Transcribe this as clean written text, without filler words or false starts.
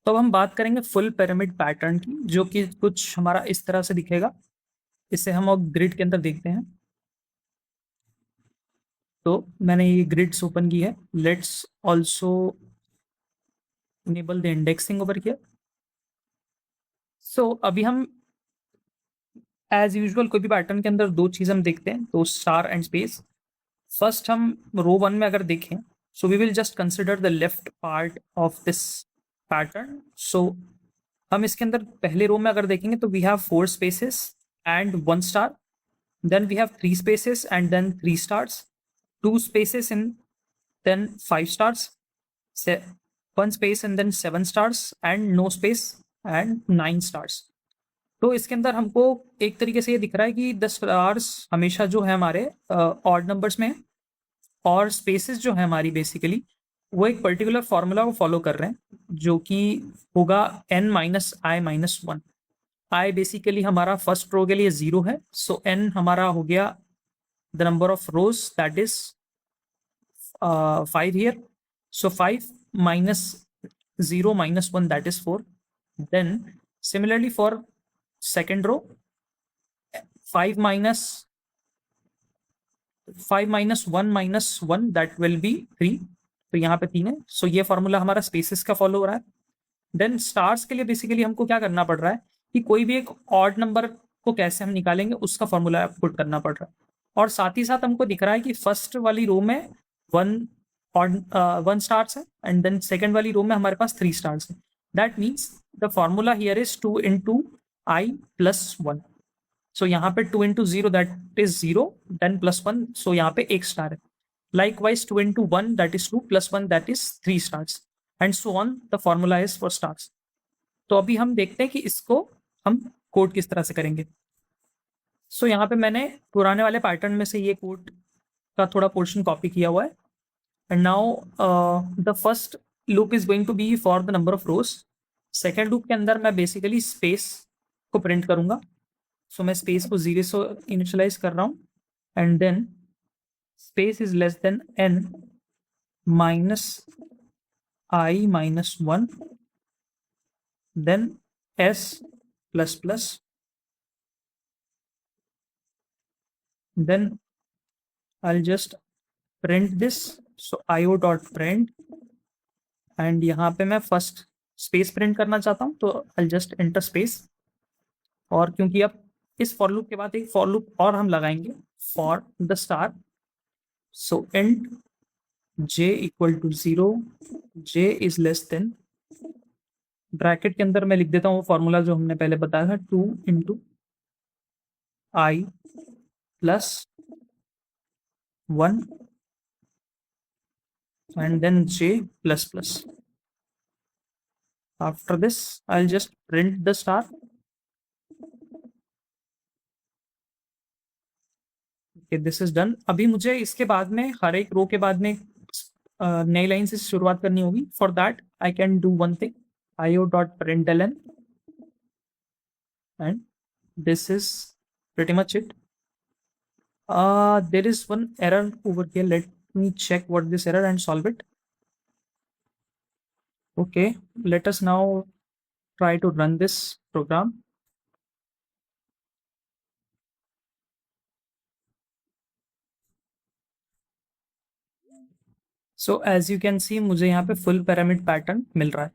तो अब हम बात करेंगे फुल पिरामिड पैटर्न की, जो कि कुछ हमारा इस तरह से दिखेगा। इसे हम अब ग्रिड के अंदर देखते हैं। तो मैंने ये ग्रिड्स ओपन की है। Let's also enable the indexing over here. So अभी हम एज यूजुअल कोई भी पैटर्न के अंदर दो चीज हम देखते हैं, तो स्टार एंड स्पेस। फर्स्ट हम रो वन में अगर देखें, so we will just consider the left part of this pattern. So हम इसके अंदर पहले रो में अगर देखेंगे तो we have 4 spaces and 1 star. Then we have 3 spaces and then 3 stars, 2 spaces and then 5 stars, 1 space and then 7 stars and no space and 9 stars. तो इसके अंदर हमको एक तरीके से ये दिख रहा है कि द स्टार्स हमेशा जो है हमारे ऑड नंबर्स में है, और स्पेसेस जो है हमारी बेसिकली वो एक पर्टिकुलर फॉर्मूला को फॉलो कर रहे हैं, जो कि होगा n-i-1। आई बेसिकली हमारा फर्स्ट रो के लिए 0 है, सो n हमारा हो गया the number of rose, that is 5 here. So 5 minus 0 minus 1, that is 4. Then similarly for second row, 5 minus 1 minus 1, that will be 3. तो यहाँ पे 3 है। सो ये फॉर्मूला हमारा स्पेसिस का फॉलो हो रहा है। देन स्टार्स के लिए बेसिकली हमको क्या करना पड़ रहा है कि कोई भी एक ऑड नंबर को कैसे हम निकालेंगे उसका फॉर्मूला पुट करना पड़ रहा है। और साथ ही साथ हमको दिख रहा है कि फर्स्ट वाली रो में वन ऑड 1 स्टार्स है, एंड देन सेकेंड वाली रो में हमारे पास 3 स्टार्स है। That means the formula here is 2 × i+1। सो यहाँ पे 2 × 0 दैट इज 0, देन +1, सो यहाँ पे 1 स्टार है। Likewise 2 × 1 that is 2, +1 that is 3 stars, and so on the formula is for stars. तो अभी हम देखते हैं कि इसको हम कोड किस तरह से करेंगे। सो यहाँ पे मैंने पुराने वाले पैटर्न में से ये कोड का थोड़ा पोर्शन कॉपी किया हुआ है। And now the first loop is going to be for the number of rows. Second loop के अंदर मैं बेसिकली स्पेस को प्रिंट करूंगा। सो मैं स्पेस को 0 से इनिशियलाइज कर रहा हूँ, and then space is less than n minus i-1, then s plus plus, then I'll just print this. So io dot print, and यहाँ पे मैं फर्स्ट स्पेस प्रिंट करना चाहता हूँ, तो I'll just enter space। और क्योंकि अब इस फॉर लूप के बाद एक फॉर लूप और हम लगाएंगे for the star. So int j equal to 0, j is less than, bracket के अंदर मैं लिख देता हूँ वो फॉर्मूला जो हमने पहले बताया था, 2 × i+1 and then j plus plus. After this I'll just print the star. Okay, this is done. अभी मुझे इसके बाद में हर एक रो के बाद में नई लाइन से शुरुआत करनी होगी। For that I can do one thing, io.println, and this is pretty much it. There is one error over here. Let me check what this error and solve it. Okay, let us now try to run this program. So as you can see, मुझे यहाँ पे full pyramid pattern मिल रहा है।